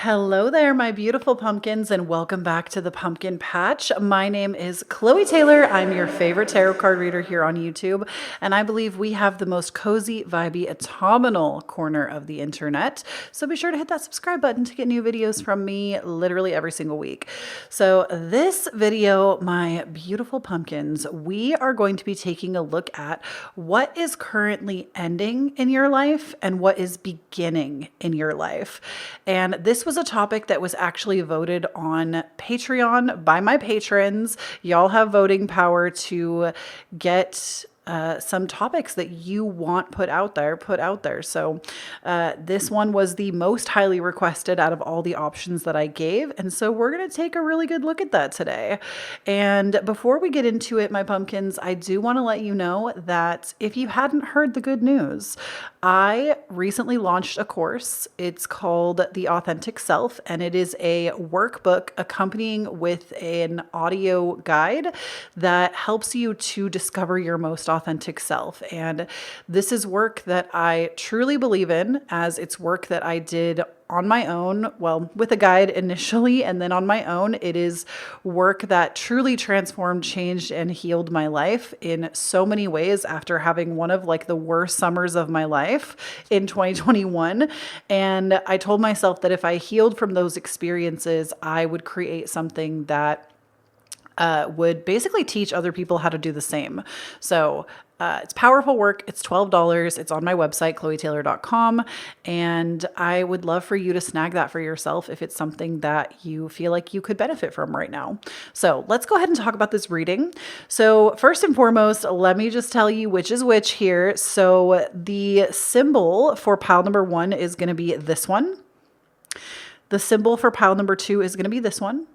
Hello there, my beautiful pumpkins, and welcome back to the Pumpkin Patch. My name is Kloee Taylor. I'm your favorite tarot card reader here on YouTube, and I believe we have the most cozy, vibey, autumnal corner of the internet. So be sure to hit that subscribe button to get new videos from me literally every single week. So this video, my beautiful pumpkins, we are going to be taking a look at what is currently ending in your life and what is beginning in your life. And this was a topic that was actually voted on Patreon by my patrons. Y'all have voting power to get some topics that you want put out there. So this one was the most highly requested out of all the options that I gave. And so we're going to take a really good look at that today. And before we get into it, my pumpkins, I do want to let you know that if you hadn't heard the good news, I recently launched a course. It's called The Authentic Self, and it is a workbook accompanying with an audio guide that helps you to discover your most authentic self. And this is work that I truly believe in, as it's work that I did on my own, well, with a guide initially, and then on my own. It is work that truly transformed, changed, and healed my life in so many ways after having one of like the worst summers of my life in 2021. And I told myself that if I healed from those experiences, I would create something that would basically teach other people how to do the same. So it's powerful work. It's $12. It's on my website, KhloeTaylor.com. And I would love for you to snag that for yourself if it's something that you feel like you could benefit from right now. So let's go ahead and talk about this reading. So first and foremost, let me just tell you which is which here. So the symbol for pile number 1 is going to be this one. The symbol for pile number 2 is going to be this one.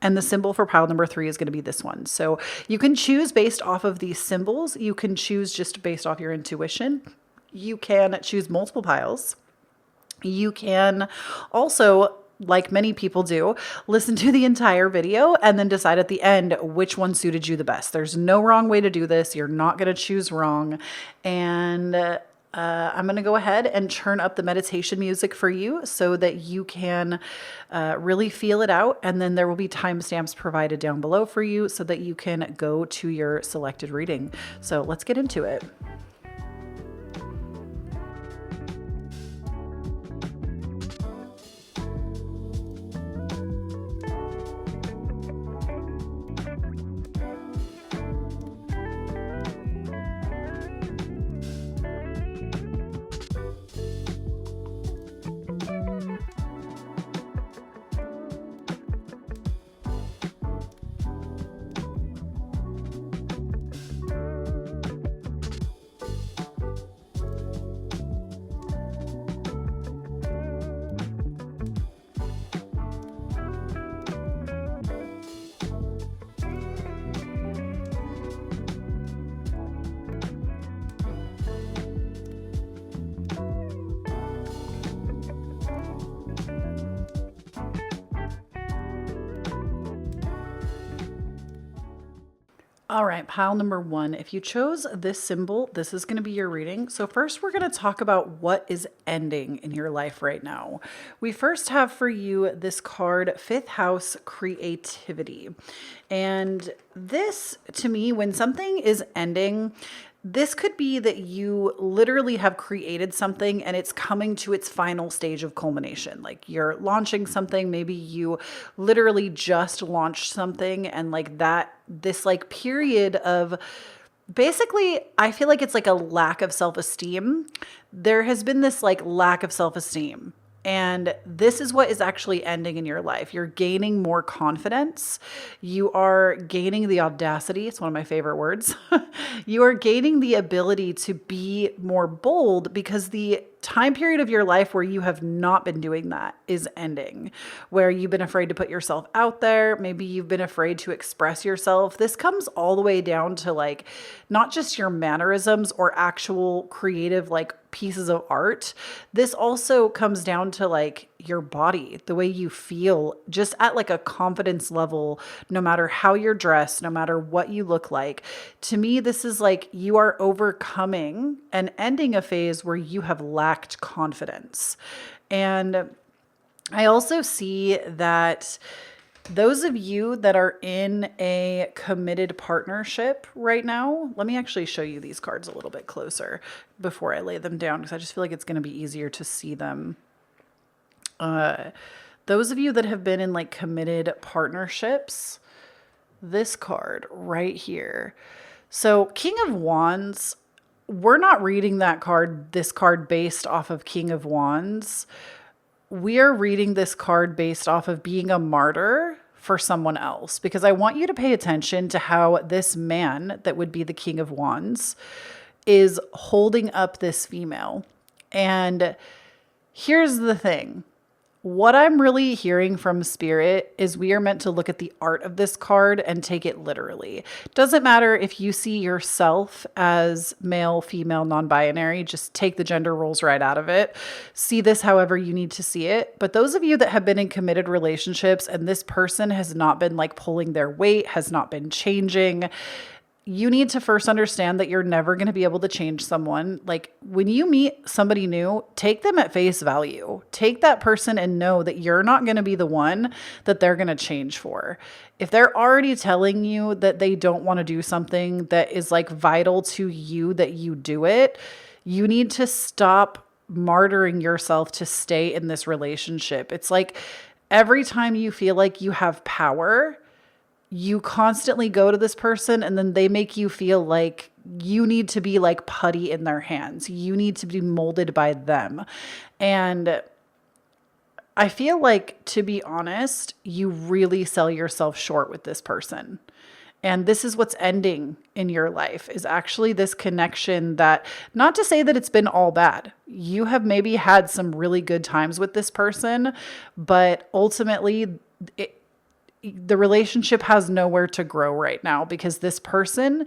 And the symbol for pile number 3 is going to be this one. So you can choose based off of these symbols. You can choose just based off your intuition. You can choose multiple piles. You can also, like many people do, listen to the entire video and then decide at the end which one suited you the best. There's no wrong way to do this. You're not going to choose wrong. And I'm going to go ahead and turn up the meditation music for you so that you can really feel it out. And then there will be timestamps provided down below for you so that you can go to your selected reading. So let's get into it. All right, pile number 1. If you chose this symbol, this is going to be your reading. So first we're going to talk about what is ending in your life right now. We first have for you this card, 5th House Creativity. And this, to me, when something is ending, this could be that you literally have created something and it's coming to its final stage of culmination. Like you're launching something, maybe you literally just launched something, and like that, this like period of basically, I feel like it's like a lack of self-esteem. There has been this like lack of self-esteem. And this is what is actually ending in your life. You're gaining more confidence. You are gaining the audacity. It's one of my favorite words. You are gaining the ability to be more bold because the time period of your life where you have not been doing that is ending, where you've been afraid to put yourself out there. Maybe you've been afraid to express yourself. This comes all the way down to like, not just your mannerisms or actual creative, like pieces of art. This also comes down to like your body, the way you feel, just at like a confidence level, no matter how you're dressed, no matter what you look like. To me, this is like you are overcoming and ending a phase where you have lacked confidence. And I also see that those of you that are in a committed partnership right now, let me actually show you these cards a little bit closer before I lay them down, because I just feel like it's going to be easier to see them. Those of you that have been in like committed partnerships, this card right here. So King of Wands, we're not reading this card based off of King of Wands. We are reading this card based off of being a martyr for someone else, because I want you to pay attention to how this man that would be the King of Wands is holding up this female. And here's the thing. What I'm really hearing from Spirit is we are meant to look at the art of this card and take it literally. Doesn't matter if you see yourself as male, female, non-binary, just take the gender roles right out of it. See this however you need to see it. But those of you that have been in committed relationships and this person has not been like pulling their weight, has not been changing, you need to first understand that you're never going to be able to change someone. Like when you meet somebody new, take them at face value. Take that person and know that you're not going to be the one that they're going to change for. If they're already telling you that they don't want to do something that is like vital to you, that you do it, you need to stop martyring yourself to stay in this relationship. It's like every time you feel like you have power, you constantly go to this person and then they make you feel like you need to be like putty in their hands. You need to be molded by them. And I feel like, to be honest, you really sell yourself short with this person. And this is what's ending in your life, is actually this connection that, not to say that it's been all bad. You have maybe had some really good times with this person, but ultimately the relationship has nowhere to grow right now because this person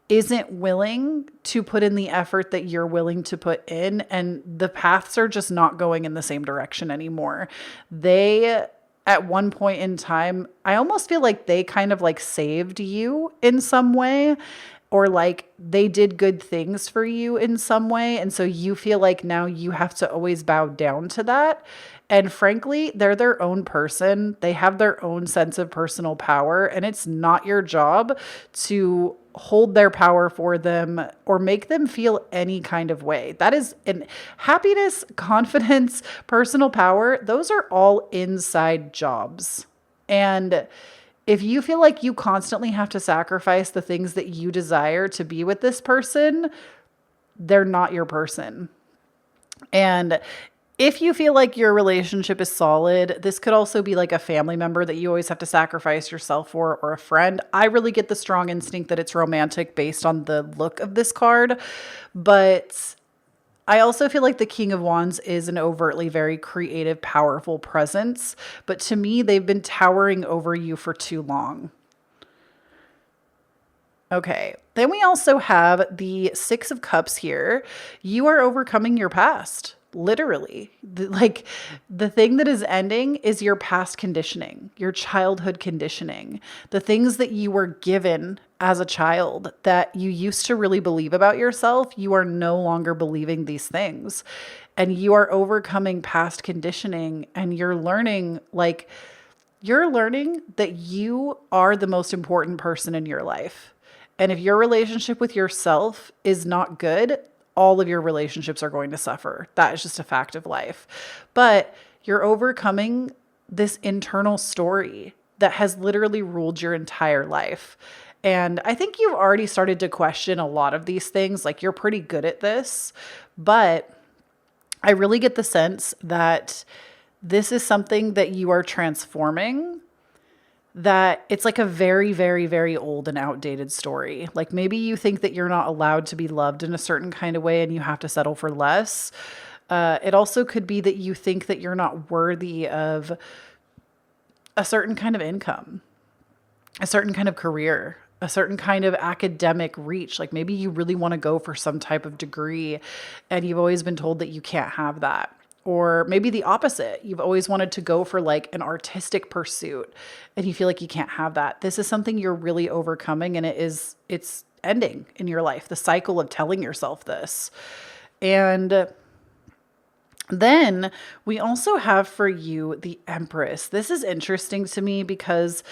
isn't willing to put in the effort that you're willing to put in, and the paths are just not going in the same direction anymore. They, at one point in time, I almost feel like they kind of like saved you in some way, or like they did good things for you in some way. And so you feel like now you have to always bow down to that. And frankly, they're their own person. They have their own sense of personal power, and it's not your job to hold their power for them or make them feel any kind of way. That is happiness, confidence, personal power. Those are all inside jobs. And if you feel like you constantly have to sacrifice the things that you desire to be with this person, they're not your person. And if you feel like your relationship is solid, this could also be like a family member that you always have to sacrifice yourself for, or a friend. I really get the strong instinct that it's romantic based on the look of this card. But I also feel like the King of Wands is an overtly very creative, powerful presence. But to me, they've been towering over you for too long. Okay, then we also have the Six of Cups here. You are overcoming your past. Literally, the thing that is ending is your past conditioning, your childhood conditioning, the things that you were given as a child that you used to really believe about yourself. You are no longer believing these things, and you are overcoming past conditioning, and you're learning that you are the most important person in your life. And if your relationship with yourself is not good, all of your relationships are going to suffer. That is just a fact of life. But you're overcoming this internal story that has literally ruled your entire life. And I think you've already started to question a lot of these things. Like, you're pretty good at this, but I really get the sense that this is something that you are transforming, that it's like a very, very, very old and outdated story. Like, maybe you think that you're not allowed to be loved in a certain kind of way and you have to settle for less. It also could be that you think that you're not worthy of a certain kind of income, a certain kind of career, a certain kind of academic reach. Like, maybe you really want to go for some type of degree and you've always been told that you can't have that. Or maybe the opposite. You've always wanted to go for like an artistic pursuit and you feel like you can't have that. This is something you're really overcoming, and it's ending in your life, the cycle of telling yourself this. And Then we also have for you the Empress. This is interesting to me because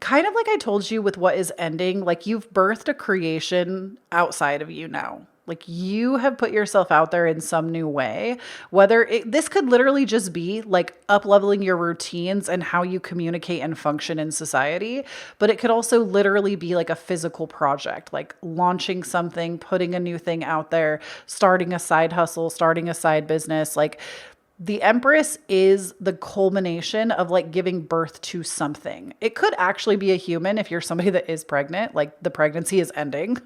kind of like I told you with what is ending, like you've birthed a creation outside of you now. Like you have put yourself out there in some new way. This could literally just be like up leveling your routines and how you communicate and function in society, but it could also literally be like a physical project, like launching something, putting a new thing out there, starting a side hustle, starting a side business. Like the Empress is the culmination of like giving birth to something. It could actually be a human if you're somebody that is pregnant, like the pregnancy is ending,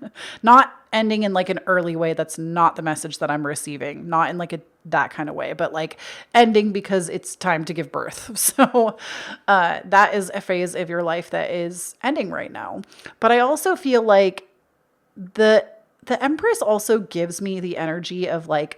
not ending in like an early way. That's not the message that I'm receiving, not in like that kind of way, but like ending because it's time to give birth. So that is a phase of your life that is ending right now. But I also feel like the Empress also gives me the energy of like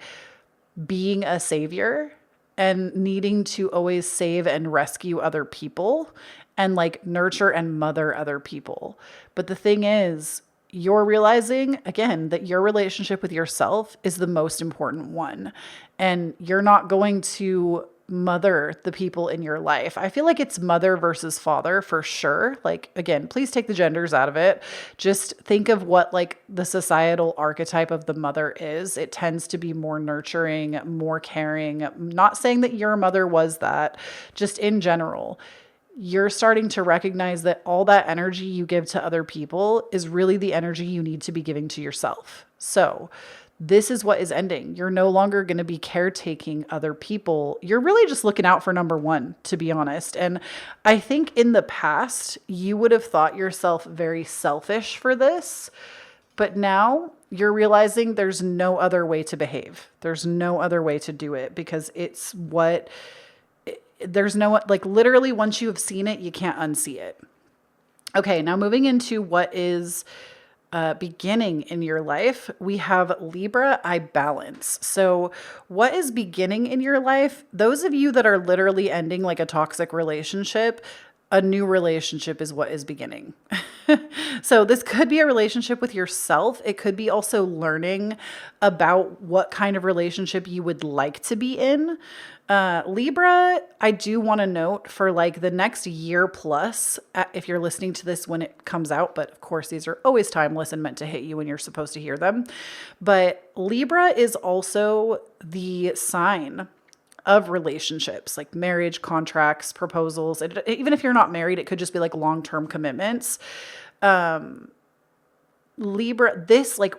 being a savior and needing to always save and rescue other people and like nurture and mother other people. But the thing is, you're realizing again that your relationship with yourself is the most important one. And you're not going to mother the people in your life. I feel like it's mother versus father for sure. Like, again, please take the genders out of it. Just think of what like the societal archetype of the mother is. It tends to be more nurturing, more caring. Not saying that your mother was that, just in general. You're starting to recognize that all that energy you give to other people is really the energy you need to be giving to yourself. So this is what is ending. You're no longer going to be caretaking other people. You're really just looking out for number one, to be honest. And I think in the past, you would have thought yourself very selfish for this. But now you're realizing there's no other way to behave. There's no other way to do it because it's what, there's no, like literally once you have seen it, you can't unsee it. Okay, now moving into what is beginning in your life, we have Libra, I balance. So what is beginning in your life? Those of you that are literally ending like a toxic relationship, a new relationship is what is beginning. So this could be a relationship with yourself. It could be also learning about what kind of relationship you would like to be in. Libra, I do want to note for like the next year plus, if you're listening to this when it comes out, but of course these are always timeless and meant to hit you when you're supposed to hear them. But Libra is also the sign of relationships, like marriage, contracts, proposals. Even if you're not married, it could just be like long-term commitments. Libra,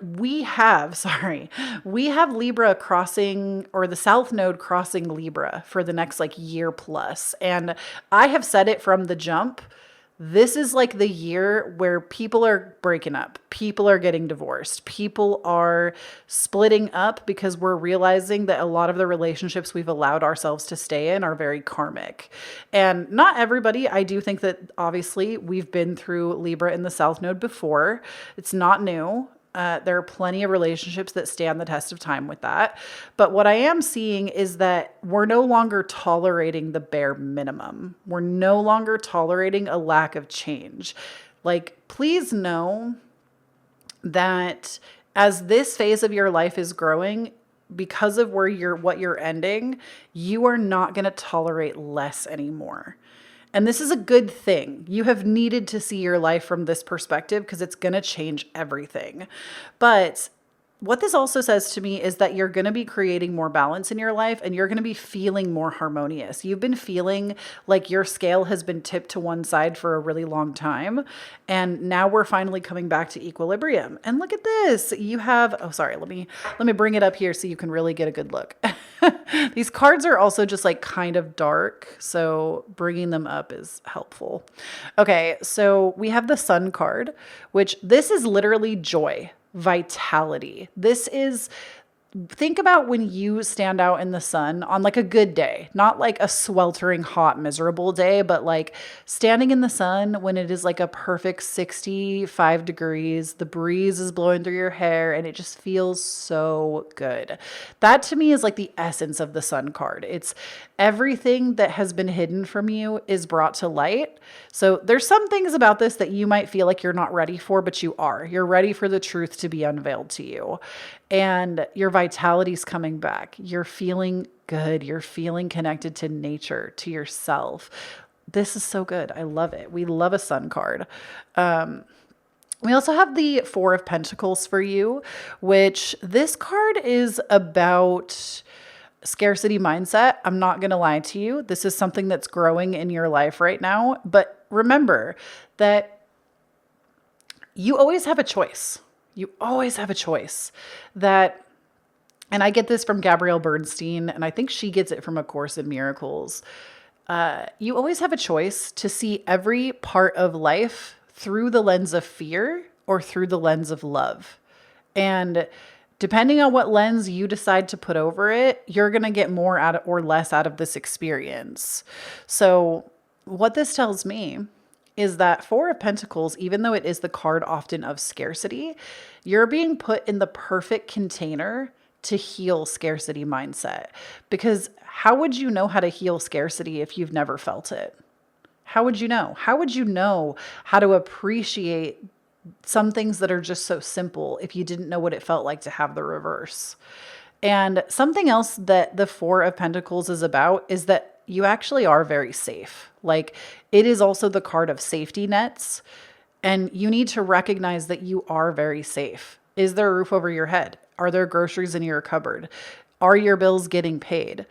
we have Libra crossing, or the South Node crossing Libra for the next like year plus. And I have said it from the jump. This is like the year where people are breaking up. People are getting divorced. People are splitting up because we're realizing that a lot of the relationships we've allowed ourselves to stay in are very karmic. And not everybody. I do think that obviously we've been through Libra in the South Node before. It's not new. There are plenty of relationships that stand the test of time with that. But what I am seeing is that we're no longer tolerating the bare minimum. We're no longer tolerating a lack of change. Like, please know that as this phase of your life is growing, because of what you're ending, you are not going to tolerate less anymore. And this is a good thing. You have needed to see your life from this perspective because it's going to change everything. But what this also says to me is that you're going to be creating more balance in your life and you're going to be feeling more harmonious. You've been feeling like your scale has been tipped to one side for a really long time. And now we're finally coming back to equilibrium. And look at this. You have, let me bring it up here so you can really get a good look. These cards are also just like kind of dark, so bringing them up is helpful. Okay, so we have the Sun card, which this is literally joy, vitality. Think about when you stand out in the sun on like a good day, not like a sweltering hot, miserable day, but like standing in the sun when it is like a perfect 65 degrees, the breeze is blowing through your hair and it just feels so good. That to me is like the essence of the Sun card. It's everything that has been hidden from you is brought to light. So there's some things about this that you might feel like you're not ready for, but you are. You're ready for the truth to be unveiled to you. and your vitality's coming back. You're feeling good. You're feeling connected to nature, to yourself. This is so good. I love it. We love a sun card. We also have the Four of Pentacles for you, which this card is about scarcity mindset. I'm not going to lie to you. This is something that's growing in your life right now. But remember that you always have a choice. You always have a choice. That, and I get this from Gabrielle Bernstein, and I think she gets it from A Course in Miracles. You always have a choice to see every part of life through the lens of fear or through the lens of love. And depending on what lens you decide to put over it, you're going to get more out of, or less out of this experience. So what this tells me is that Four of Pentacles, even though it is the card often of scarcity, you're being put in the perfect container to heal scarcity mindset. Because how would you know how to heal scarcity if you've never felt it? How would you know? How would you know how to appreciate some things that are just so simple if you didn't know what it felt like to have the reverse? And something else that the Four of Pentacles is about is that you actually are very safe. Like, it is also the card of safety nets, and you need to recognize that you are very safe. Is there a roof over your head? Are there groceries in your cupboard? Are your bills getting paid?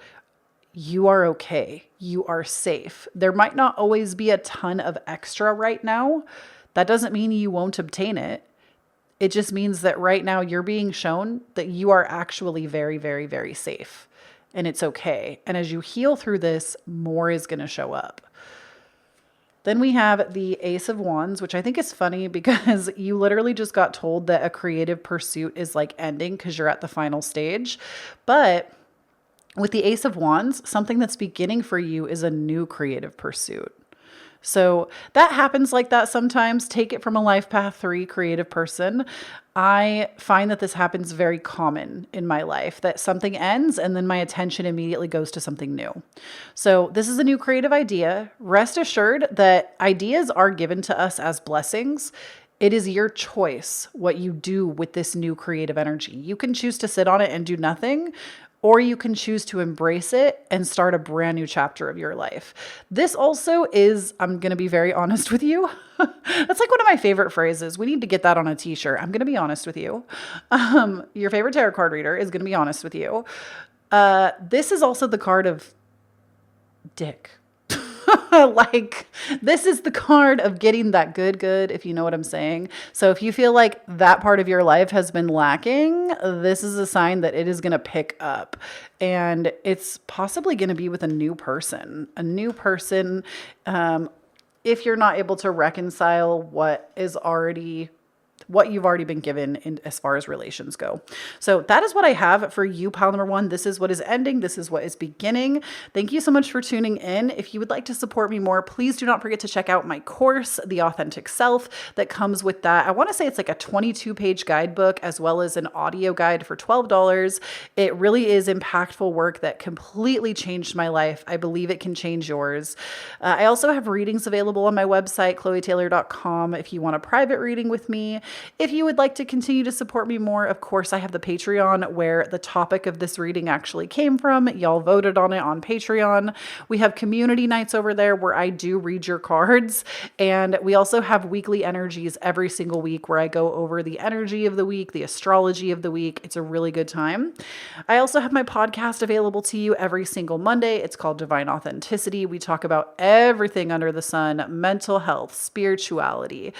You are okay. You are safe. There might not always be a ton of extra right now. That doesn't mean you won't obtain it. It just means that right now you're being shown that you are actually very, very, very safe, and it's okay. And as you heal through this, more is going to show up. Then we have the Ace of Wands, which I think is funny because you literally just got told that a creative pursuit is like ending because you're at the final stage. But with the Ace of Wands, something that's beginning for you is a new creative pursuit. So that happens like that sometimes. Take it from a Life Path 3 creative person. I find that this happens very common in my life, that something ends and then my attention immediately goes to something new. So this is a new creative idea. Rest assured that ideas are given to us as blessings. It is your choice what you do with this new creative energy. You can choose to sit on it and do nothing, or you can choose to embrace it and start a brand new chapter of your life. This also is, I'm going to be very honest with you. That's like one of my favorite phrases. We need to get that on a t-shirt. I'm going to be honest with you. Your favorite tarot card reader is going to be honest with you. This is also the card of dick. Like, this is the card of getting that good, if you know what I'm saying. So if you feel like that part of your life has been lacking, this is a sign that it is going to pick up. And it's possibly going to be with a new person. A new person, if you're not able to reconcile what you've already been given in as far as relations go. So that is what I have for you, pile number one. This is what is ending. This is what is beginning. Thank you so much for tuning in. If you would like to support me more, please do not forget to check out my course, The Authentic Self, that comes with that. I want to say it's like a 22-page guidebook as well as an audio guide for $12. It really is impactful work that completely changed my life. I believe it can change yours. I also have readings available on my website, KhloeTaylor.com, if you want a private reading with me. If you would like to continue to support me more, of course, I have the Patreon where the topic of this reading actually came from. Y'all voted on it on Patreon. We have community nights over there where I do read your cards. And we also have weekly energies every single week where I go over the energy of the week, the astrology of the week. It's a really good time. I also have my podcast available to you every single Monday. It's called Divine Authenticity. We talk about everything under the sun, mental health, spirituality,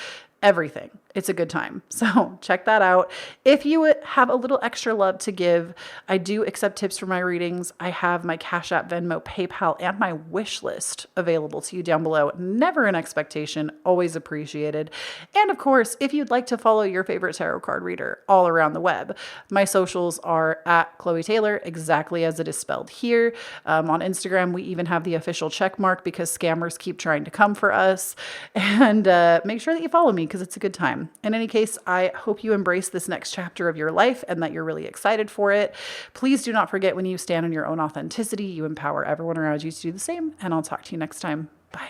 everything. It's a good time. So check that out. If you have a little extra love to give, I do accept tips for my readings. I have my Cashapp, Venmo, PayPal, and my wish list available to you down below. Never an expectation, always appreciated. And of course, if you'd like to follow your favorite tarot card reader all around the web, my socials are at Kloee Taylor, exactly as it is spelled here. On Instagram, we even have the official check mark because scammers keep trying to come for us. And make sure that you follow me because it's a good time. In any case, I hope you embrace this next chapter of your life and that you're really excited for it. Please do not forget, when you stand in your own authenticity, you empower everyone around you to do the same. And I'll talk to you next time. Bye.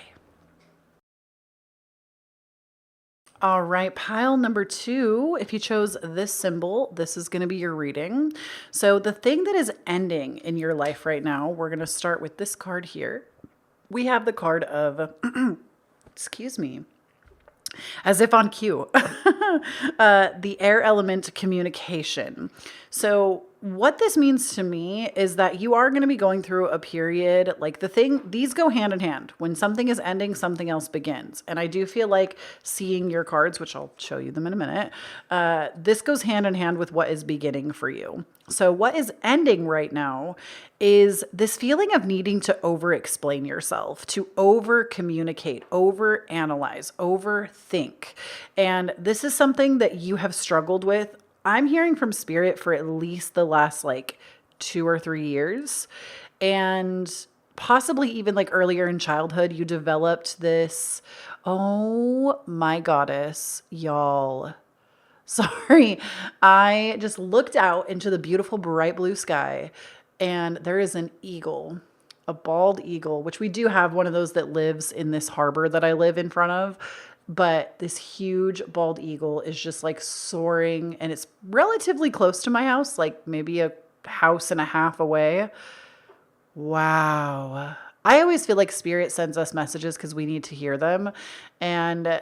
All right, pile number 2. If you chose this symbol, this is going to be your reading. So the thing that is ending in your life right now, we're going to start with this card here. We have the card of, excuse me, as if on cue, the air element communication. So what this means to me is that you are going to be going through a period, like these go hand in hand. When something is ending, something else begins. And I do feel like seeing your cards, which I'll show you them in a minute, this goes hand in hand with what is beginning for you. So what is ending right now is this feeling of needing to over-explain yourself, to over-communicate, over-analyze, overthink. And this is something that you have struggled with. I'm hearing from Spirit for at least the last 2 or 3 years. And possibly even earlier in childhood, you developed this, oh my goddess, y'all. Sorry, I just looked out into the beautiful bright blue sky and there is an eagle, a bald eagle, which we do have one of those that lives in this harbor that I live in front of. But this huge bald eagle is just soaring, and it's relatively close to my house, maybe a house and a half away. Wow. I always feel like Spirit sends us messages because we need to hear them. And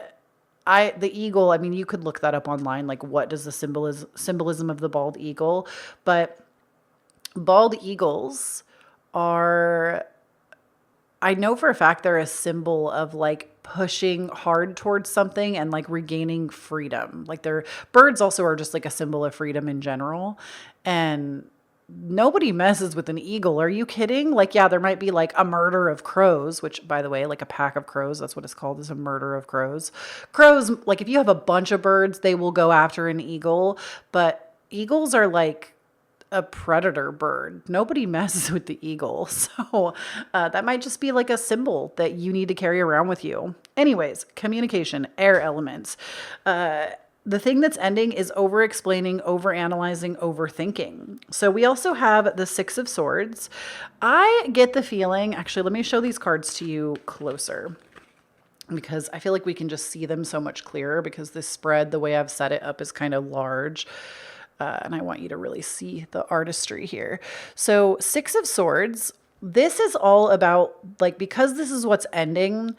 the eagle, I mean, you could look that up online. What does the symbolism of the bald eagle? But bald eagles are, I know for a fact they're a symbol of pushing hard towards something and regaining freedom. Their birds also are just a symbol of freedom in general. And nobody messes with an eagle. Are you kidding? Yeah, there might be a murder of crows, which by the way, a pack of crows, that's what it's called, is a murder of crows. Crows, if you have a bunch of birds, they will go after an eagle, but eagles are a predator bird. Nobody messes with the eagle. So that might just be a symbol that you need to carry around with you. Anyways, communication, air elements. The thing that's ending is over-explaining, over-analyzing, overthinking. So we also have the 6 of Swords. I get the feeling, actually, let me show these cards to you closer, because I feel like we can just see them so much clearer because this spread, the way I've set it up, is kind of large. And I want you to really see the artistry here. So 6 of Swords, this is all about, because this is what's ending,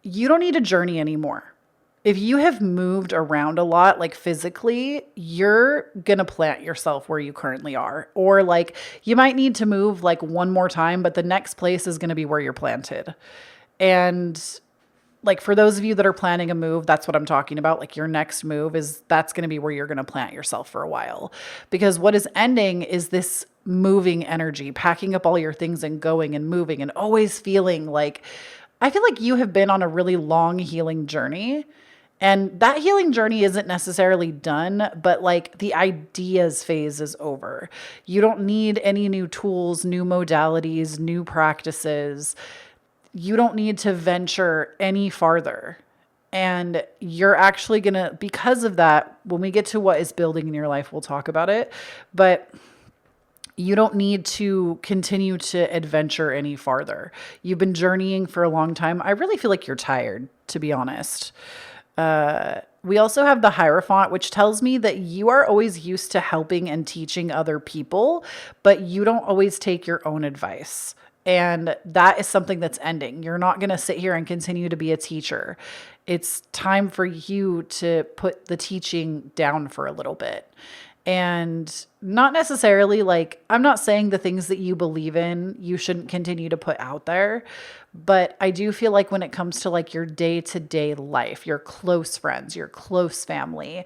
you don't need a journey anymore. If you have moved around a lot, physically, you're going to plant yourself where you currently are. Or you might need to move one more time, but the next place is going to be where you're planted. And for those of you that are planning a move, that's what I'm talking about. Your next move that's going to be where you're going to plant yourself for a while. Because what is ending is this moving energy, packing up all your things and going and moving and always feeling I feel like you have been on a really long healing journey. And that healing journey isn't necessarily done, but the ideas phase is over. You don't need any new tools, new modalities, new practices. You don't need to venture any farther. And you're actually going to, because of that, when we get to what is building in your life, we'll talk about it. But you don't need to continue to adventure any farther. You've been journeying for a long time. I really feel like you're tired, to be honest. We also have the Hierophant, which tells me that you are always used to helping and teaching other people, but you don't always take your own advice. And that is something that's ending. You're not going to sit here and continue to be a teacher. It's time for you to put the teaching down for a little bit. And not necessarily I'm not saying the things that you believe in, you shouldn't continue to put out there. But I do feel like when it comes to your day-to-day life, your close friends, your close family,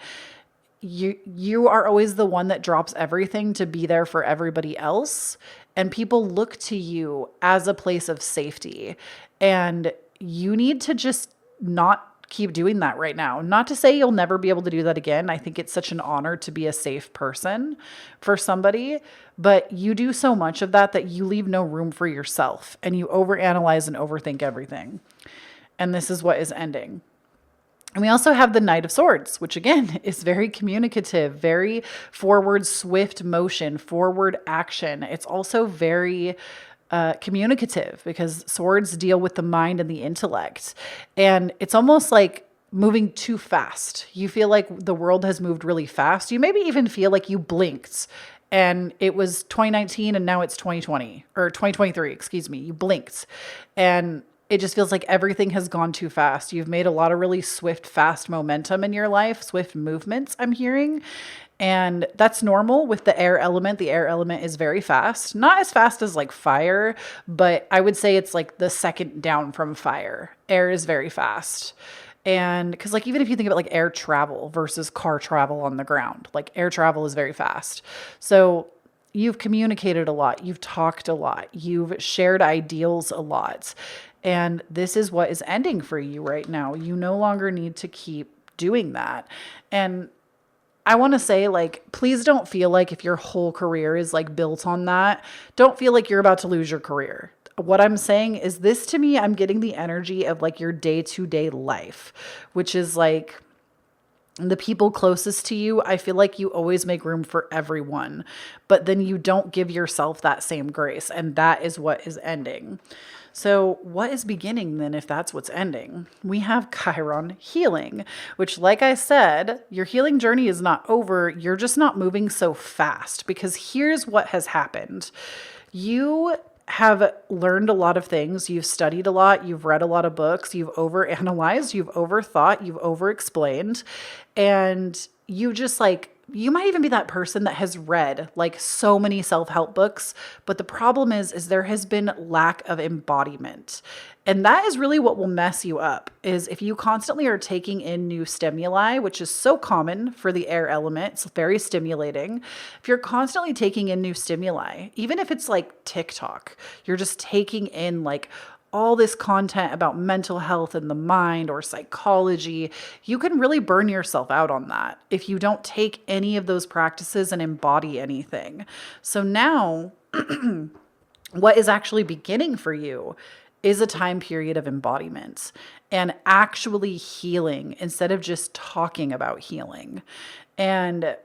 you are always the one that drops everything to be there for everybody else. And people look to you as a place of safety. And you need to just not keep doing that right now. Not to say you'll never be able to do that again. I think it's such an honor to be a safe person for somebody, but you do so much of that you leave no room for yourself and you overanalyze and overthink everything. And this is what is ending. And we also have the Knight of Swords, which again is very communicative, very forward, swift motion, forward action. It's also very communicative because swords deal with the mind and the intellect. And it's almost like moving too fast. You feel like the world has moved really fast. You maybe even feel like you blinked and it was 2019 and now it's 2020 or 2023, excuse me. You blinked and it just feels like everything has gone too fast. You've made a lot of really swift, fast momentum in your life, swift movements, I'm hearing. And that's normal with the air element. The air element is very fast, not as fast as like fire, but I would say it's like the second down from fire. Air is very fast. And because like even if you think about like air travel versus car travel on the ground, like air travel is very fast. So you've communicated a lot, you've talked a lot, you've shared ideals a lot. And this is what is ending for you right now. You no longer need to keep doing that. And I want to say, like, please don't feel like if your whole career is like built on that, don't feel like you're about to lose your career. What I'm saying is this to me, I'm getting the energy of like your day-to-day life, which is like the people closest to you. I feel like you always make room for everyone, but then you don't give yourself that same grace. And that is what is ending. So what is beginning then if that's what's ending? We have Chiron healing, which like I said, your healing journey is not over. You're just not moving so fast because here's what has happened. You have learned a lot of things. You've studied a lot. You've read a lot of books. You've overanalyzed. You've overthought. You've overexplained. And you just like, you might even be that person that has read like so many self-help books, but the problem is there has been lack of embodiment. And that is really what will mess you up is if you constantly are taking in new stimuli, which is so common for the air element, it's very stimulating. If you're constantly taking in new stimuli, even if it's like TikTok, you're just taking in like all this content about mental health and the mind or psychology, you can really burn yourself out on that if you don't take any of those practices and embody anything. So now what is actually beginning for you is a time period of embodiment and actually healing instead of just talking about healing. And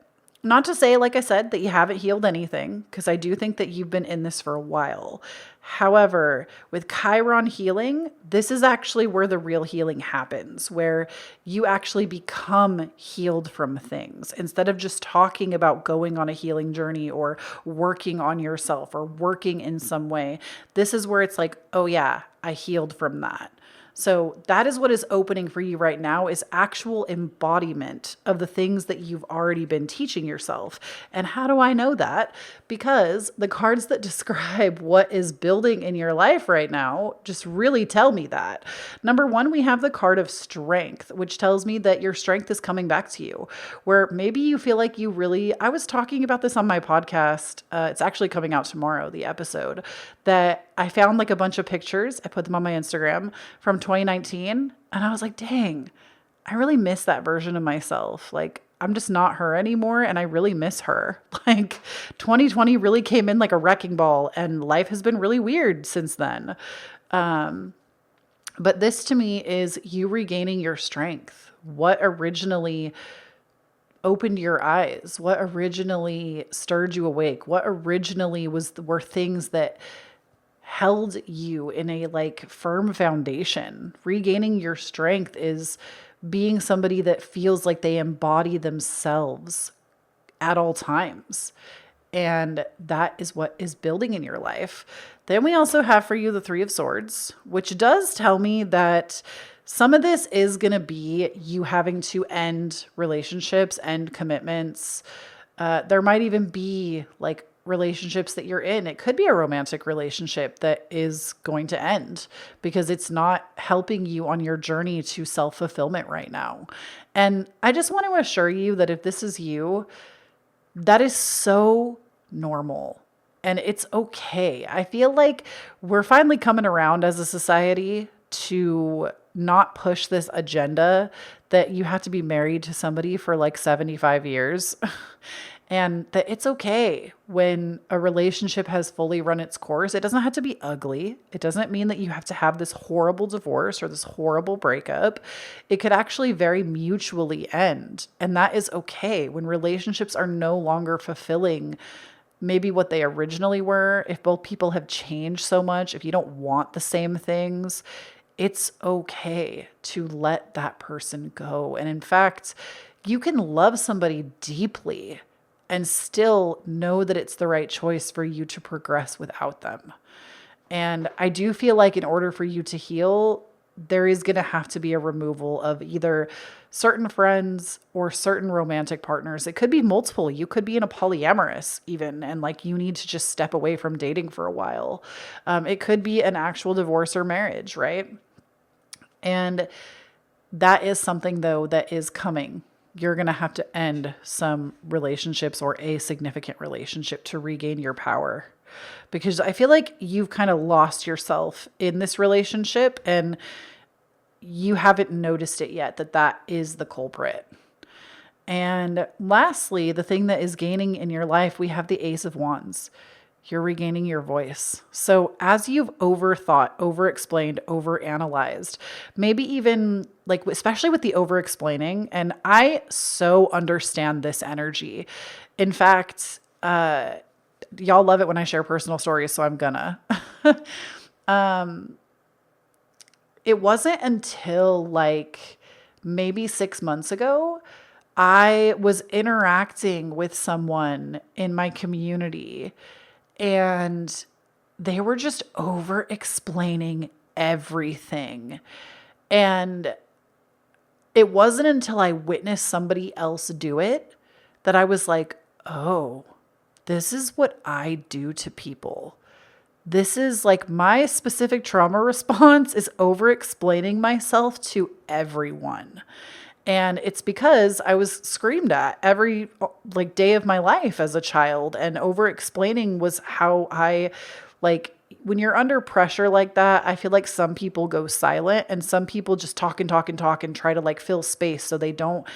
not to say, like I said, that you haven't healed anything, because I do think that you've been in this for a while. However, with Chiron healing, this is actually where the real healing happens, where you actually become healed from things instead of just talking about going on a healing journey or working on yourself or working in some way. This is where it's like, oh yeah, I healed from that. So that is what is opening for you right now is actual embodiment of the things that you've already been teaching yourself. And how do I know that? Because the cards that describe what is building in your life right now just really tell me that. Number one, we have the card of strength, which tells me that your strength is coming back to you, where maybe you feel like you really, I was talking about this on my podcast. It's actually coming out tomorrow, the episode, that I found like a bunch of pictures. I put them on my Instagram from 2019. And I was like, dang, I really miss that version of myself. Like, I'm just not her anymore. And I really miss her. Like 2020 really came in like a wrecking ball and life has been really weird since then. But this to me is you regaining your strength. What originally opened your eyes? What originally stirred you awake? What originally were things that held you in a like firm foundation? Regaining your strength is being somebody that feels like they embody themselves at all times. And that is what is building in your life. Then we also have for you the Three of Swords, which does tell me that some of this is going to be you having to end relationships, end commitments. There might even be like relationships that you're in. It could be a romantic relationship that is going to end because it's not helping you on your journey to self-fulfillment right now. And I just want to assure you that if this is you, that is so normal and it's okay. I feel like we're finally coming around as a society to not push this agenda that you have to be married to somebody for like 75 years. And that it's okay when a relationship has fully run its course. It doesn't have to be ugly. It doesn't mean that you have to have this horrible divorce or this horrible breakup. It could actually very mutually end. And that is okay when relationships are no longer fulfilling maybe what they originally were. If both people have changed so much, if you don't want the same things, it's okay to let that person go. And in fact, you can love somebody deeply and still know that it's the right choice for you to progress without them. And I do feel like in order for you to heal, there is going to have to be a removal of either certain friends or certain romantic partners. It could be multiple. You could be in a polyamorous even, and like you need to just step away from dating for a while. It could be an actual divorce or marriage, right? And that is something though that is coming. You're going to have to end some relationships or a significant relationship to regain your power. Because I feel like you've kind of lost yourself in this relationship and you haven't noticed it yet that is the culprit. And lastly, the thing that is gaining in your life, we have the Ace of Wands. You're regaining your voice. So as you've overthought, overexplained, overanalyzed, maybe even like, especially with the overexplaining, and I so understand this energy. In fact, y'all love it when I share personal stories, so I'm gonna. It wasn't until like maybe 6 months ago, I was interacting with someone in my community and they were just over explaining everything. And it wasn't until I witnessed somebody else do it that I was like, oh, this is what I do to people. This is like my specific trauma response is over explaining myself to everyone. And it's because I was screamed at every like day of my life as a child, and over explaining was how I like when you're under pressure like that, I feel like some people go silent and some people just talk and talk and talk and try to like fill space so they don't,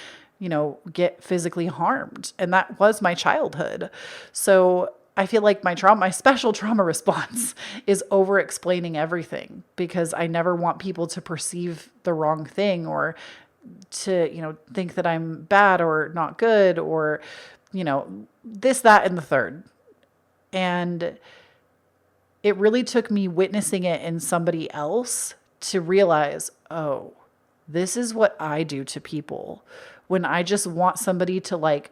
get physically harmed. And that was my childhood. So I feel like my special trauma response is over explaining everything because I never want people to perceive the wrong thing or to, think that I'm bad or not good or, this, that, and the third. And it really took me witnessing it in somebody else to realize, oh, this is what I do to people when I just want somebody to like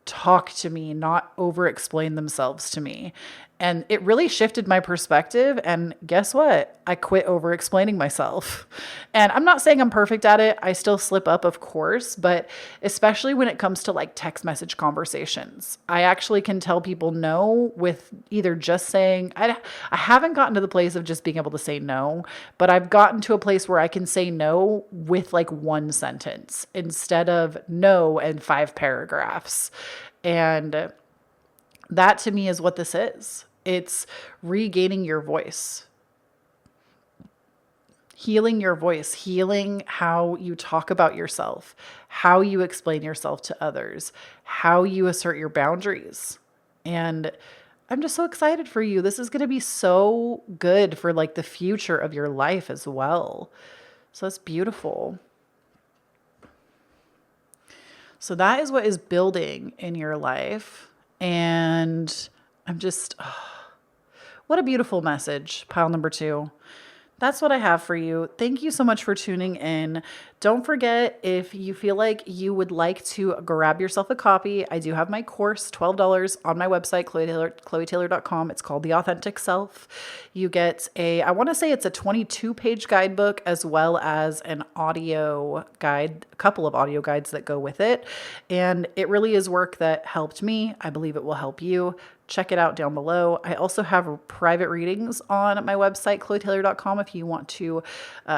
talk to me, not over explain themselves to me. And it really shifted my perspective. And guess what? I quit over explaining myself. And I'm not saying I'm perfect at it. I still slip up, of course, but especially when it comes to like text message conversations, I actually can tell people no with either just saying, I haven't gotten to the place of just being able to say no, but I've gotten to a place where I can say no with like one sentence instead of no and 5 paragraphs. And that to me is what this is. It's regaining your voice, healing your voice, healing how you talk about yourself, how you explain yourself to others, how you assert your boundaries. And I'm just so excited for you. This is going to be so good for like the future of your life as well. So that's beautiful. So that is what is building in your life. And I'm just, what a beautiful message. Pile number 2. That's what I have for you. Thank you so much for tuning in. Don't forget, if you feel like you would like to grab yourself a copy, I do have my course, $12 on my website, KhloeTaylor.com. It's called The Authentic Self. You get I want to say it's a 22-page guidebook as well as an audio guide, a couple of audio guides that go with it. And it really is work that helped me. I believe it will help you. Check it out down below. I also have private readings on my website, KhloeTaylor.com, if you want to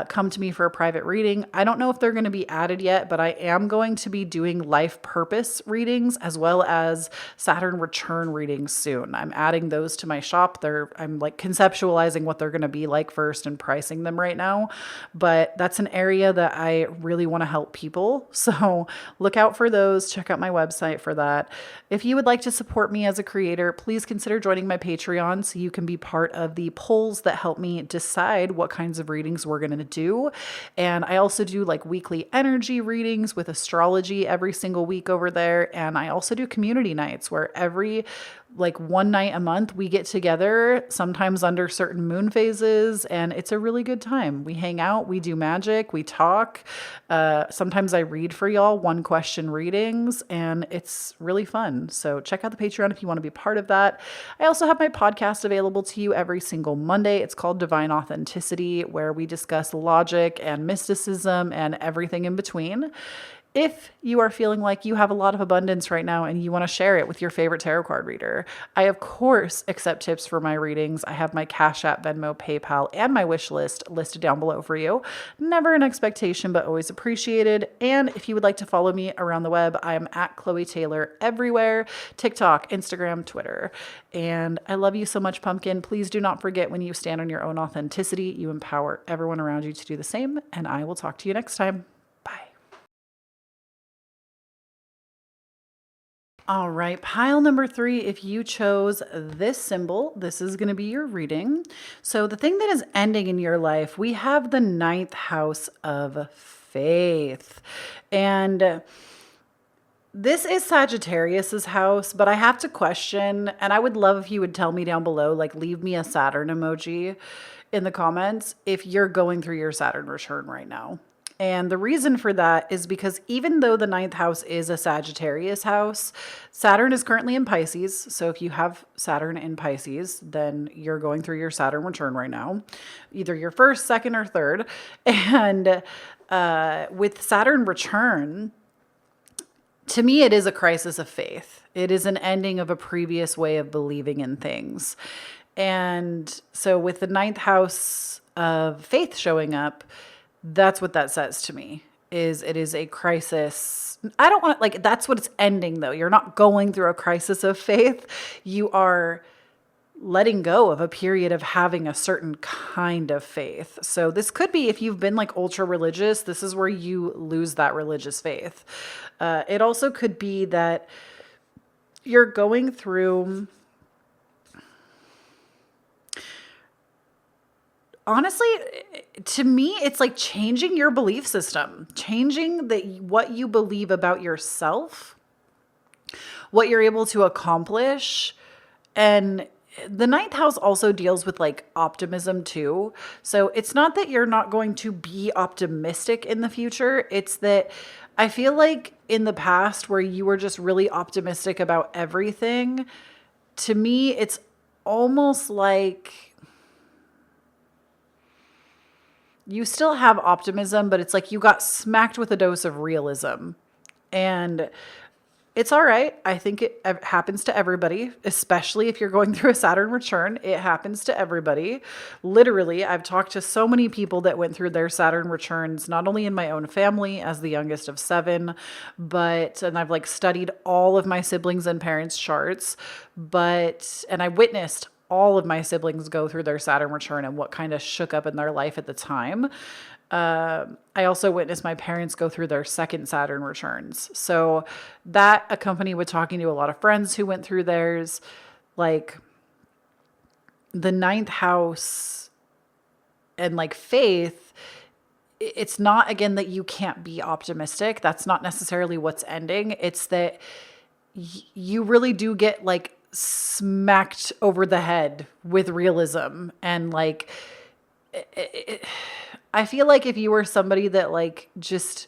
come to me for a private reading. I don't know if they're going to be added yet, but I am going to be doing life purpose readings as well as Saturn return readings soon. I'm adding those to my shop. I'm like conceptualizing what they're going to be like first and pricing them right now. But that's an area that I really want to help people. So look out for those. Check out my website for that. If you would like to support me as a creator, please consider joining my Patreon so you can be part of the polls that help me decide what kinds of readings we're going to do. And I also do like weekly energy readings with astrology every single week over there. And I also do community nights where every like one night a month, we get together, sometimes under certain moon phases, and it's a really good time. We hang out, we do magic, we talk. Sometimes I read for y'all 1-question readings, and it's really fun. So check out the Patreon if you want to be part of that. I also have my podcast available to you every single Monday. It's called Divine Authenticity, where we discuss logic and mysticism and everything in between. If you are feeling like you have a lot of abundance right now and you want to share it with your favorite tarot card reader, I, of course, accept tips for my readings. I have my Cashapp, Venmo, PayPal, and my wish list listed down below for you. Never an expectation, but always appreciated. And if you would like to follow me around the web, I am at Kloee Taylor everywhere: TikTok, Instagram, Twitter. And I love you so much, Pumpkin. Please do not forget, when you stand on your own authenticity, you empower everyone around you to do the same. And I will talk to you next time. Bye. All right, pile number 3, if you chose this symbol, this is going to be your reading. So the thing that is ending in your life, we have the 9th house of faith. And this is Sagittarius's house, but I have to question, and I would love if you would tell me down below, like leave me a Saturn emoji in the comments if you're going through your Saturn return right now. And the reason for that is because even though the 9th house is a Sagittarius house, Saturn is currently in Pisces. So if you have Saturn in Pisces, then you're going through your Saturn return right now, either your first, second, or third. And with Saturn return, to me, it is a crisis of faith. It is an ending of a previous way of believing in things. And so with the 9th house of faith showing up, that's what that says to me, is it is a crisis. I don't want, like, that's what it's ending though. You're not going through a crisis of faith. You are letting go of a period of having a certain kind of faith. So this could be, if you've been like ultra religious, this is where you lose that religious faith. It also could be that you're going through, honestly, to me, it's like changing your belief system, changing what you believe about yourself, what you're able to accomplish. And the 9th house also deals with like optimism too. So it's not that you're not going to be optimistic in the future. It's that I feel like in the past where you were just really optimistic about everything, to me, it's almost like you still have optimism, but it's like you got smacked with a dose of realism. And it's all right. I think it happens to everybody, especially if you're going through a Saturn return. It happens to everybody. Literally, I've talked to so many people that went through their Saturn returns, not only in my own family as the youngest of 7, and I've like studied all of my siblings and parents' charts, and I witnessed all of my siblings go through their Saturn return and what kind of shook up in their life at the time. I also witnessed my parents go through their second Saturn returns. So that accompanied with talking to a lot of friends who went through theirs. Like the 9th house and like faith, it's not, again, that you can't be optimistic. That's not necessarily what's ending. It's that you really do get like smacked over the head with realism. And like, I feel like if you were somebody that like just,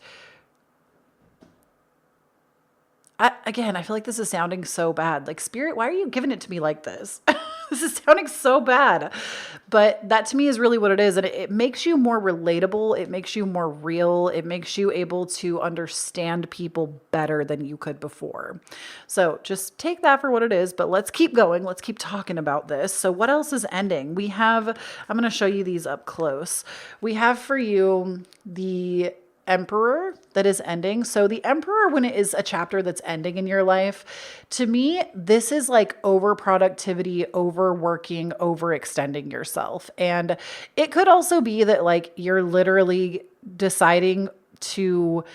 I feel like this is sounding so bad. Like, Spirit, why are you giving it to me like this? This is sounding so bad. But that to me is really what it is. And it makes you more relatable. It makes you more real. It makes you able to understand people better than you could before. So just take that for what it is. But let's keep going. Let's keep talking about this. So what else is ending? We have, I'm going to show you these up close. We have for you the Emperor that is ending. So the Emperor, when it is a chapter that's ending in your life, to me, this is like over productivity, overworking, overextending yourself. And it could also be that like you're literally deciding to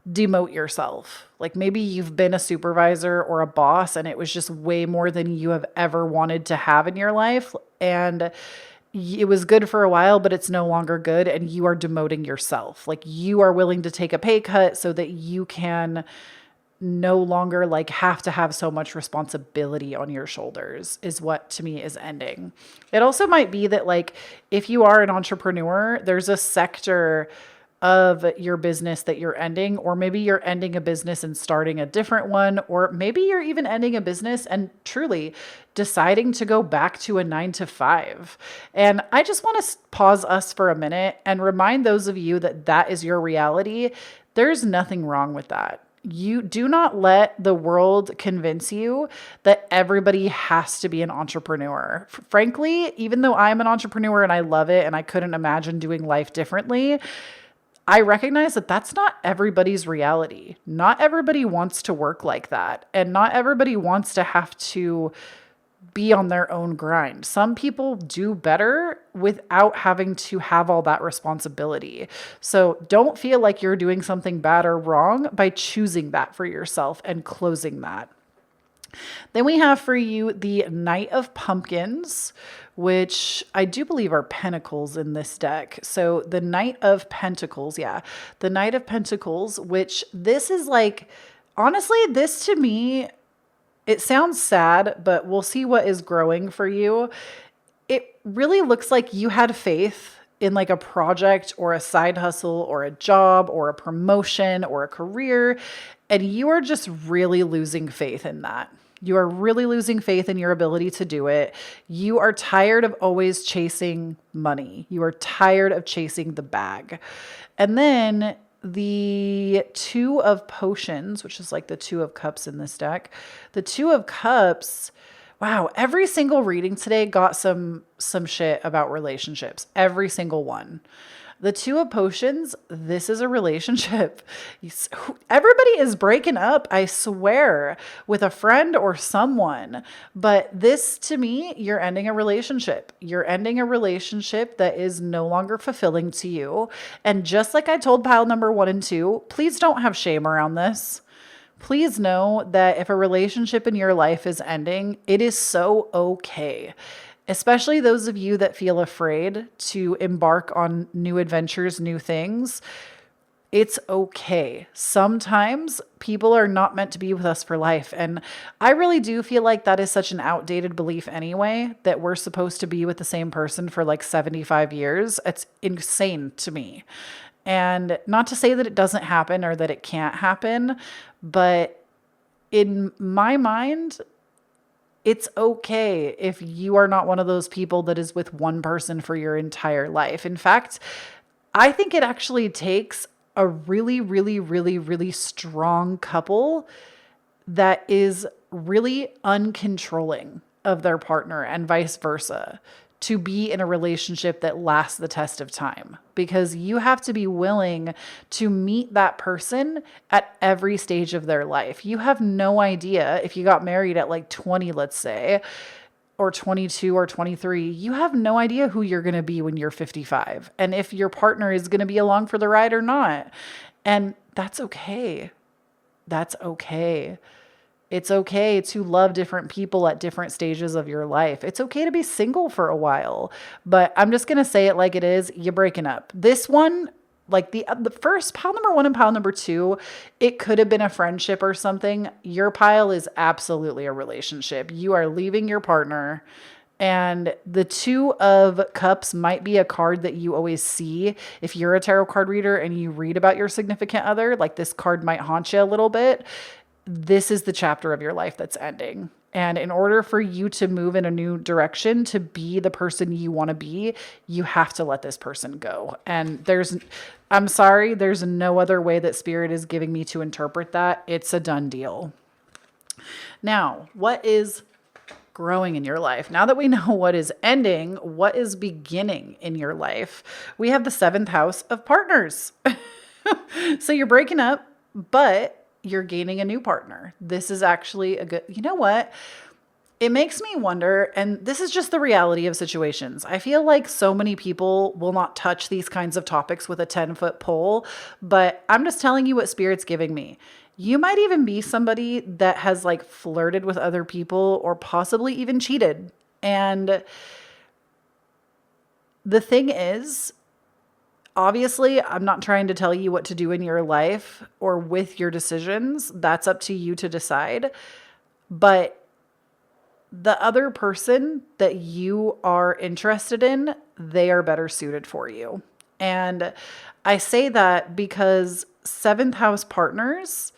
demote yourself. Like maybe you've been a supervisor or a boss and it was just way more than you have ever wanted to have in your life. And it was good for a while, but it's no longer good. And you are demoting yourself. Like you are willing to take a pay cut so that you can no longer like have to have so much responsibility on your shoulders is what to me is ending. It also might be that like if you are an entrepreneur, there's a sector of your business that you're ending, or maybe you're ending a business and starting a different one, or maybe you're even ending a business and truly deciding to go back to a 9 to 5. And I just want to pause us for a minute and remind those of you that that is your reality. There's nothing wrong with that. You do not let the world convince you that everybody has to be an entrepreneur. Frankly, even though I'm an entrepreneur and I love it and I couldn't imagine doing life differently, I recognize that that's not everybody's reality. Not everybody wants to work like that. And not everybody wants to have to be on their own grind. Some people do better without having to have all that responsibility. So don't feel like you're doing something bad or wrong by choosing that for yourself and closing that. Then we have for you the Knight of Pumpkins, which I do believe are pentacles in this deck. So the Knight of Pentacles, the Knight of Pentacles, which this is like, honestly, this to me, it sounds sad, but we'll see what is growing for you. It really looks like you had faith in like a project or a side hustle or a job or a promotion or a career, and you are just really losing faith in that. You are really losing faith in your ability to do it. You are tired of always chasing money. You are tired of chasing the bag. And then the Two of Potions, which is like the Two of Cups in this deck. The Two of Cups, wow, every single reading today got some shit about relationships. Every single one. The Two of Potions, this is a relationship. Everybody is breaking up, I swear, with a friend or someone. But this, to me, you're ending a relationship. You're ending a relationship that is no longer fulfilling to you. And just like I told pile number 1 and 2, please don't have shame around this. Please know that if a relationship in your life is ending, it is so okay. Especially those of you that feel afraid to embark on new adventures, new things. It's okay. Sometimes people are not meant to be with us for life. And I really do feel like that is such an outdated belief anyway, that we're supposed to be with the same person for like 75 years. It's insane to me. And not to say that it doesn't happen or that it can't happen, but in my mind, it's okay if you are not one of those people that is with one person for your entire life. In fact, I think it actually takes a really, really, really, really strong couple that is really uncontrolling of their partner and vice versa to be in a relationship that lasts the test of time, because you have to be willing to meet that person at every stage of their life. You have no idea if you got married at like 20, let's say, or 22 or 23, you have no idea who you're going to be when you're 55 and if your partner is going to be along for the ride or not. And that's okay. That's okay. It's okay to love different people at different stages of your life. It's okay to be single for a while, but I'm just going to say it like it is. You're breaking up. This one, like the first pile number 1 and pile number 2, it could have been a friendship or something. Your pile is absolutely a relationship. You are leaving your partner. And the Two of Cups might be a card that you always see. If you're a tarot card reader and you read about your significant other, like this card might haunt you a little bit. This is the chapter of your life that's ending. And in order for you to move in a new direction, to be the person you want to be, you have to let this person go. And I'm sorry, there's no other way that Spirit is giving me to interpret that. It's a done deal. Now, what is growing in your life? Now that we know what is ending, what is beginning in your life? We have the 7th house of partners. So you're breaking up, but you're gaining a new partner. This is actually a good, you know what? It makes me wonder, and this is just the reality of situations. I feel like so many people will not touch these kinds of topics with a 10-foot pole, but I'm just telling you what Spirit's giving me. You might even be somebody that has like flirted with other people or possibly even cheated. And the thing is, Obviously, I'm not trying to tell you what to do in your life or with your decisions. That's up to you to decide. But the other person that you are interested in, they are better suited for you. And I say that because seventh house partners,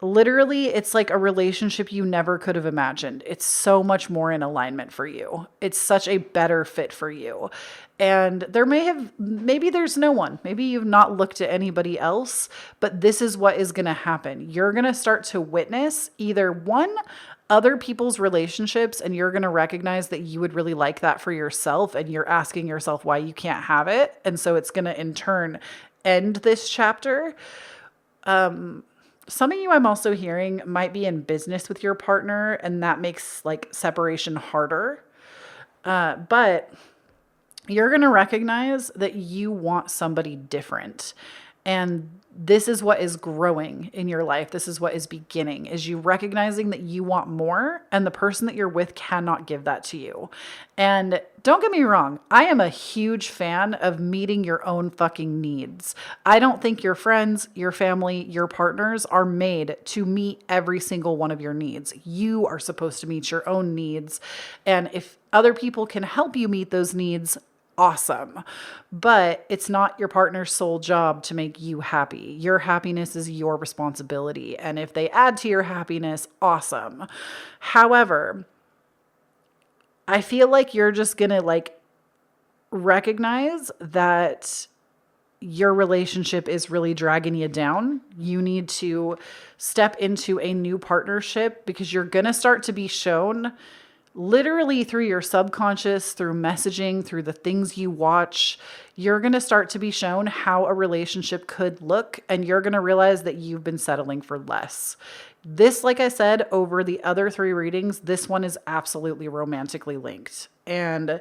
literally, it's like a relationship you never could have imagined. It's so much more in alignment for you. It's such a better fit for you. And maybe there's no one. Maybe you've not looked at anybody else, but this is what is going to happen. You're going to start to witness either one, other people's relationships, and you're going to recognize that you would really like that for yourself, and you're asking yourself why you can't have it. And so it's going to in turn end this chapter. Some of you, I'm also hearing, might be in business with your partner, and that makes like separation harder. But you're going to recognize that you want somebody different. And this is what is growing in your life. This is what is beginning, is you recognizing that you want more, and the person that you're with cannot give that to you. And don't get me wrong, I am a huge fan of meeting your own fucking needs. I don't think your friends, your family, your partners are made to meet every single one of your needs. You are supposed to meet your own needs. And if other people can help you meet those needs, awesome. But it's not your partner's sole job to make you happy. Your happiness is your responsibility. And if they add to your happiness, awesome. However, I feel like you're just going to like recognize that your relationship is really dragging you down. You need to step into a new partnership, because you're going to start to be shown, literally through your subconscious, through messaging, through the things you watch, you're going to start to be shown how a relationship could look, and you're going to realize that you've been settling for less. This, like I said, over the other 3 readings, this one is absolutely romantically linked. And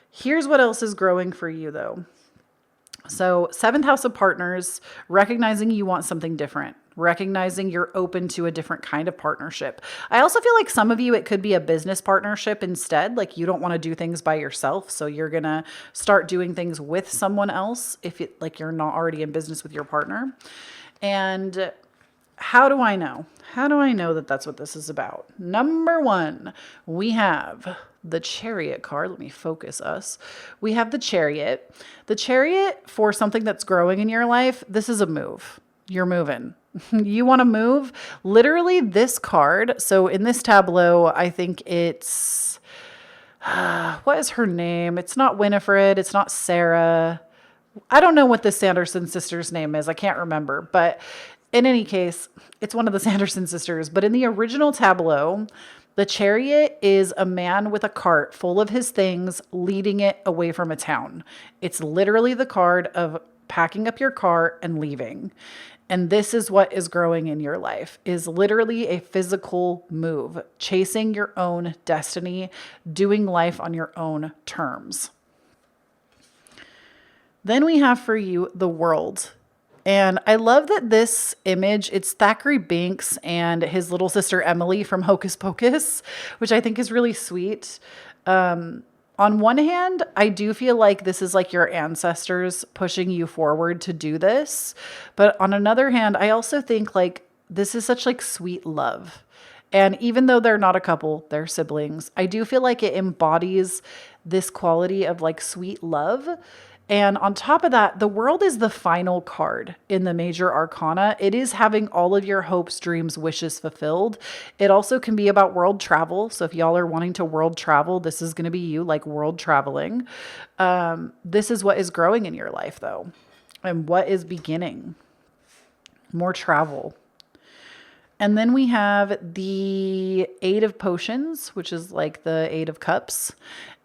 here's what else is growing for you though. So 7th house of partners, recognizing you want something different, recognizing you're open to a different kind of partnership. I also feel like some of you, it could be a business partnership instead. Like you don't want to do things by yourself. So you're going to start doing things with someone else if it, like you're not already in business with your partner. And how do I know? How do I know that that's what this is about? Number 1, we have the Chariot card. Let me focus us. We have the Chariot. The Chariot, for something that's growing in your life, this is a move. You're moving. You want to move. Literally this card. So in this tableau, I think it's, what is her name? It's not Winifred. It's not Sarah. I don't know what the Sanderson sisters' name is. I can't remember. But in any case, it's one of the Sanderson sisters. But in the original tableau, the Chariot is a man with a cart full of his things, leading it away from a town. It's literally the card of packing up your car and leaving. And this is what is growing in your life, is literally a physical move, chasing your own destiny, doing life on your own terms. Then we have for you the World. And I love that this image, it's Thackeray Binks and his little sister Emily from Hocus Pocus, which I think is really sweet. On one hand, I do feel like this is like your ancestors pushing you forward to do this. But on another hand, I also think like this is such like sweet love. And even though they're not a couple, they're siblings, I do feel like it embodies this quality of like sweet love. And on top of that, the World is the final card in the major arcana. It is having all of your hopes, dreams, wishes fulfilled. It also can be about world travel. So if y'all are wanting to world travel, this is going to be you, like world traveling. This is what is growing in your life though. And what is beginning? More travel. And then we have the 8 of Potions, which is like the 8 of Cups.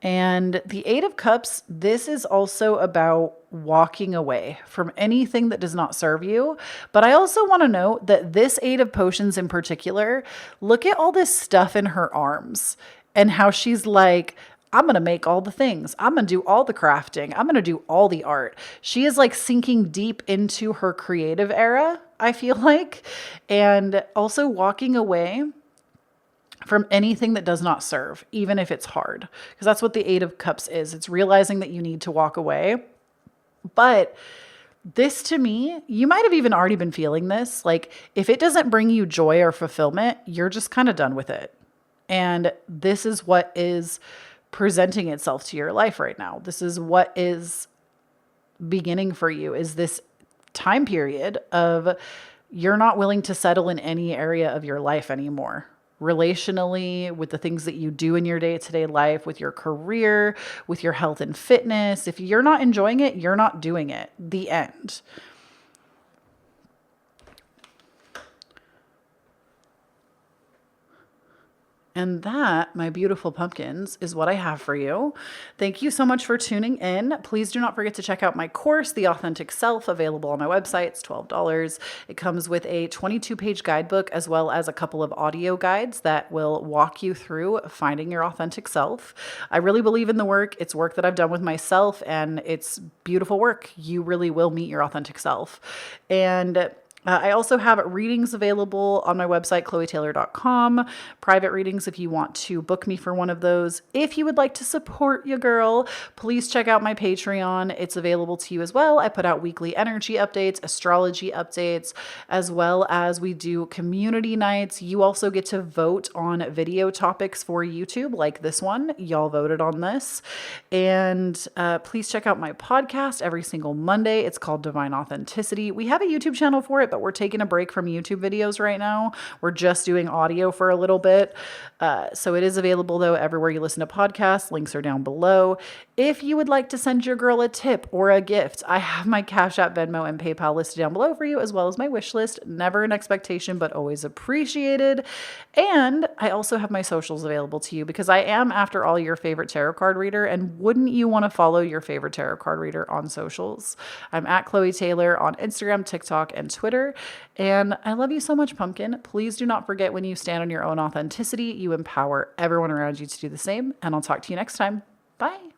And the 8 of Cups, this is also about walking away from anything that does not serve you. But I also want to note that this 8 of Potions in particular, look at all this stuff in her arms and how she's like, I'm going to make all the things. I'm going to do all the crafting. I'm going to do all the art. She is like sinking deep into her creative era, I feel like, and also walking away from anything that does not serve, even if it's hard, because that's what the 8 of Cups is. It's realizing that you need to walk away. But this to me, you might have even already been feeling this. Like if it doesn't bring you joy or fulfillment, you're just kind of done with it. And this is what is presenting itself to your life right now. This is what is beginning for you, is this time period of you're not willing to settle in any area of your life anymore. Relationally, with the things that you do in your day-to-day life, with your career, with your health and fitness. If you're not enjoying it, you're not doing it. The end. And that, my beautiful pumpkins, is what I have for you. Thank you so much for tuning in. Please do not forget to check out my course, The Authentic Self, available on my website. It's $12. It comes with a 22-page guidebook as well as a couple of audio guides that will walk you through finding your authentic self. I really believe in the work. It's work that I've done with myself, and it's beautiful work. You really will meet your authentic self. And I also have readings available on my website, KhloeTaylor.com. Private readings if you want to book me for one of those. If you would like to support your girl, please check out my Patreon. It's available to you as well. I put out weekly energy updates, astrology updates, as well as we do community nights. You also get to vote on video topics for YouTube, like this one. Y'all voted on this. And please check out my podcast every single Monday. It's called Divine Authenticity. We have a YouTube channel for it, but we're taking a break from YouTube videos right now. We're just doing audio for a little bit. So it is available though everywhere you listen to podcasts. Links are down below. If you would like to send your girl a tip or a gift, I have my Cashapp, Venmo, and PayPal listed down below for you, as well as my wish list. Never an expectation, but always appreciated. And I also have my socials available to you because I am, after all, your favorite tarot card reader. And wouldn't you want to follow your favorite tarot card reader on socials? I'm at Kloee Taylor on Instagram, TikTok, and Twitter. And I love you so much, pumpkin. Please do not forget, when you stand on your own authenticity, you empower everyone around you to do the same. And I'll talk to you next time. Bye.